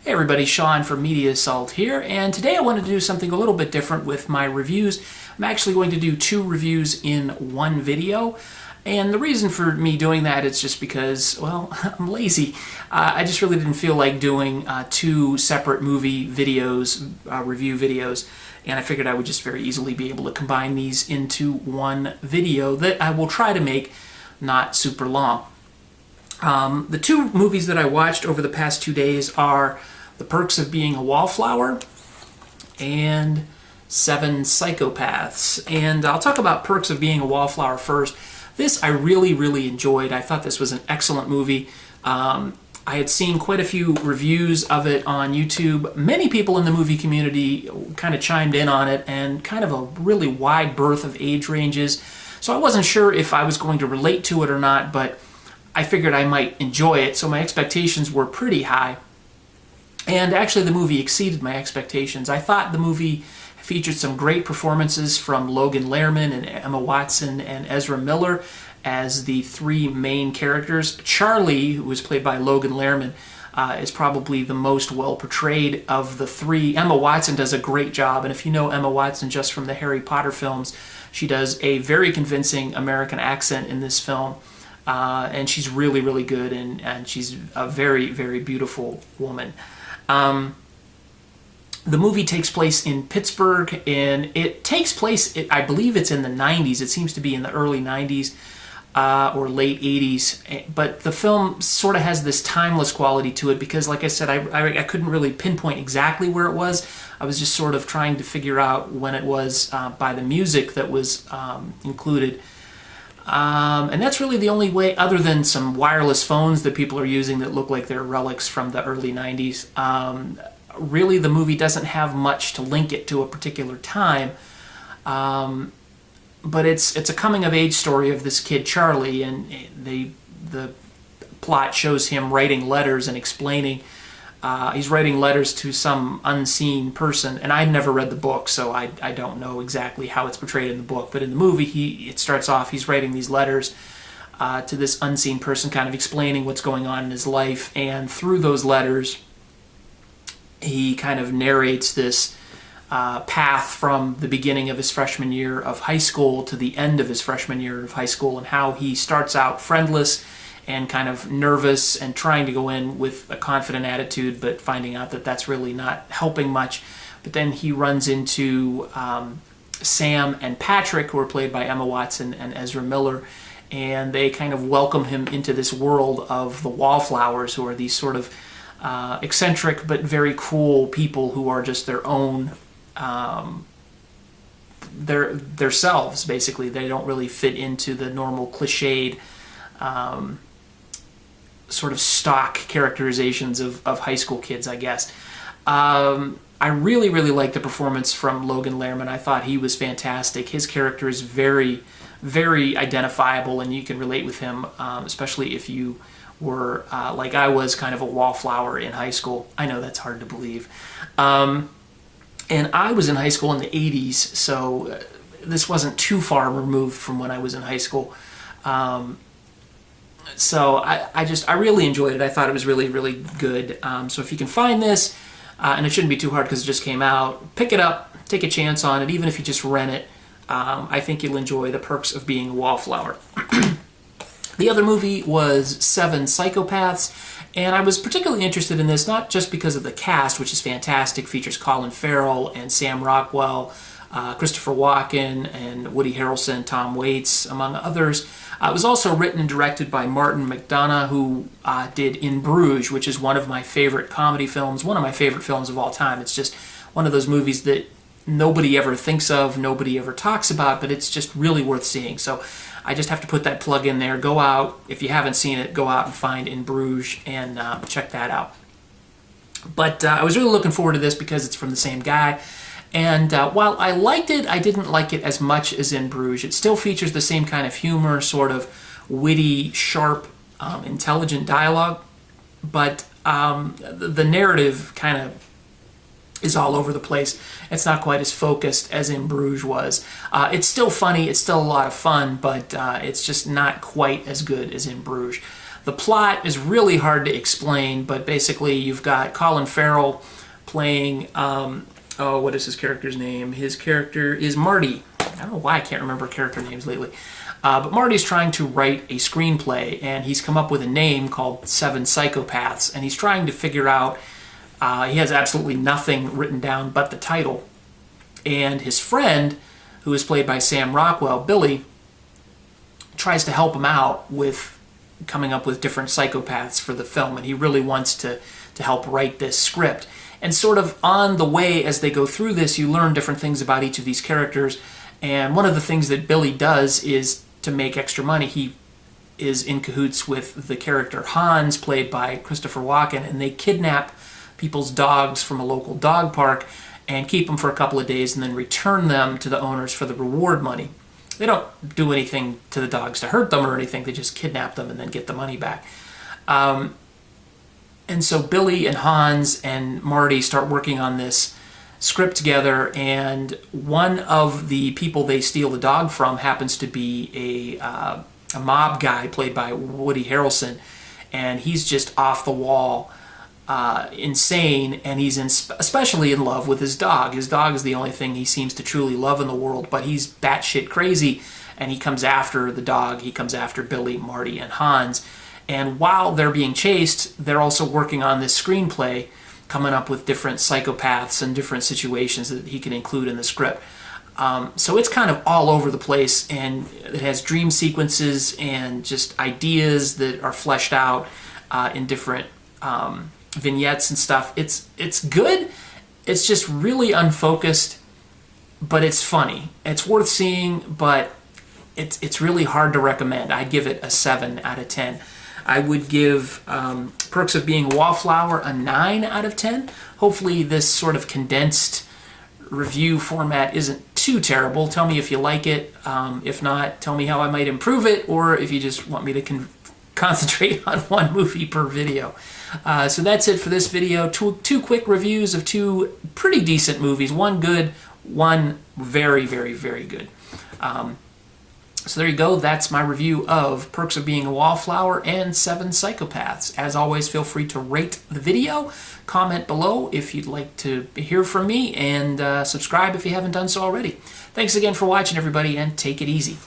Hey everybody, Sean from Media Assault here, and today I wanted to do something a little bit different with my reviews. I'm actually going to do two reviews in one video, and the reason for me doing that is just because, well, I'm lazy. I just really didn't feel like doing two separate movie videos, review videos, and I figured I would just very easily be able to combine these into one video that I will try to make not super long. The two movies that I watched over the past 2 days are The Perks of Being a Wallflower and 7 Psychopaths. And I'll talk about Perks of Being a Wallflower first. This I really enjoyed. I thought this was an excellent movie. I had seen quite a few reviews of it on YouTube. Many people in the movie community kind of chimed in on it, and kind of a really wide berth of age ranges. So I wasn't sure if I was going to relate to it or not, but I figured I might enjoy it, so my expectations were pretty high. And actually the movie exceeded my expectations. I thought the movie featured some great performances from Logan Lerman and Emma Watson and Ezra Miller as the three main characters. Charlie, who was played by Logan Lerman, is probably the most well portrayed of the three. Emma Watson does a great job, and if you know Emma Watson just from the Harry Potter films, she does a very convincing American accent in this film. And she's really good, and she's a very beautiful woman. The movie takes place in Pittsburgh, and it takes place, I believe it's in the 90s. It seems to be in the early 90s or late 80s. But the film sort of has this timeless quality to it because, like I said, I couldn't really pinpoint exactly where it was. I was just sort of trying to figure out when it was by the music that was included. And that's really the only way, other than some wireless phones that people are using that look like they're relics from the early 90s. Really, the movie doesn't have much to link it to a particular time. But it's a coming-of-age story of this kid, Charlie, and the plot shows him writing letters and explaining. He's writing letters to some unseen person, and I'd never read the book, so I don't know exactly how it's portrayed in the book. But in the movie, it starts off, he's writing these letters to this unseen person, kind of explaining what's going on in his life, and through those letters, he kind of narrates this path from the beginning of his freshman year of high school to the end of his freshman year of high school, and how he starts out friendless and kind of nervous and trying to go in with a confident attitude, but finding out that that's really not helping much. But then he runs into Sam and Patrick, who are played by Emma Watson and Ezra Miller, and they kind of welcome him into this world of the Wallflowers, who are these sort of eccentric but very cool people who are just their own, their selves, basically. They don't really fit into the normal cliched sort of stock characterizations of high school kids, I guess. I really liked the performance from Logan Lerman. I thought he was fantastic. His character is very identifiable, and you can relate with him, especially if you were, like I was, kind of a wallflower in high school. I know that's hard to believe. And I was in high school in the 80s, so this wasn't too far removed from when I was in high school. So I really enjoyed it. I thought it was really good. So if you can find this, and it shouldn't be too hard because it just came out, pick it up, take a chance on it, even if you just rent it. I think you'll enjoy The Perks of Being a Wallflower. The other movie was 7 Psychopaths, and I was particularly interested in this not just because of the cast, which is fantastic, features Colin Farrell and Sam Rockwell, Christopher Walken, and Woody Harrelson, Tom Waits, among others. It was also written and directed by Martin McDonagh, who did In Bruges, which is one of my favorite comedy films, one of my favorite films of all time. It's just one of those movies that nobody ever thinks of, nobody ever talks about, but it's just really worth seeing. So I just have to put that plug in there. Go out, if you haven't seen it, go out and find In Bruges and check that out. But I was really looking forward to this because it's from the same guy. And while I liked it, I didn't like it as much as In Bruges. It still features the same kind of humor, sort of witty, sharp, intelligent dialogue, but the narrative kind of is all over the place. It's not quite as focused as In Bruges was. It's still funny, it's still a lot of fun, but it's just not quite as good as In Bruges. The plot is really hard to explain, but basically you've got Colin Farrell playing, what is his character's name? His character is Marty. I don't know why I can't remember character names lately. But Marty's trying to write a screenplay, and he's come up with a name called Seven Psychopaths, and he's trying to figure out, he has absolutely nothing written down but the title. And his friend, who is played by Sam Rockwell, Billy, tries to help him out with coming up with different psychopaths for the film, and he really wants to help write this script. And sort of on the way as they go through this, you learn different things about each of these characters, and one of the things that Billy does is to make extra money. He is in cahoots with the character Hans, played by Christopher Walken, and they kidnap people's dogs from a local dog park and keep them for a couple of days and then return them to the owners for the reward money. They don't do anything to the dogs to hurt them or anything, they just kidnap them and then get the money back. And so Billy and Hans and Marty start working on this script together, and one of the people they steal the dog from happens to be a mob guy played by Woody Harrelson, and he's just off the wall, insane, and he's especially in love with his dog. His dog is the only thing he seems to truly love in the world, but he's batshit crazy, and he comes after the dog. He comes after Billy, Marty, and Hans. And while they're being chased, they're also working on this screenplay, coming up with different psychopaths and different situations that he can include in the script. So it's kind of all over the place, and it has dream sequences and just ideas that are fleshed out in different vignettes and stuff. It's good. It's just really unfocused, but it's funny. It's worth seeing, but it's really hard to recommend. I'd give it a 7 out of 10. I would give Perks of Being a Wallflower a 9 out of 10. Hopefully this sort of condensed review format isn't too terrible. Tell me if you like it. If not, tell me how I might improve it, or if you just want me to concentrate on one movie per video. So that's it for this video. Two quick reviews of two pretty decent movies. One good, one very, very, very good. So there you go. That's my review of Perks of Being a Wallflower and 7 Psychopaths. As always, feel free to rate the video, comment below if you'd like to hear from me, and subscribe if you haven't done so already. Thanks again for watching, everybody, and take it easy.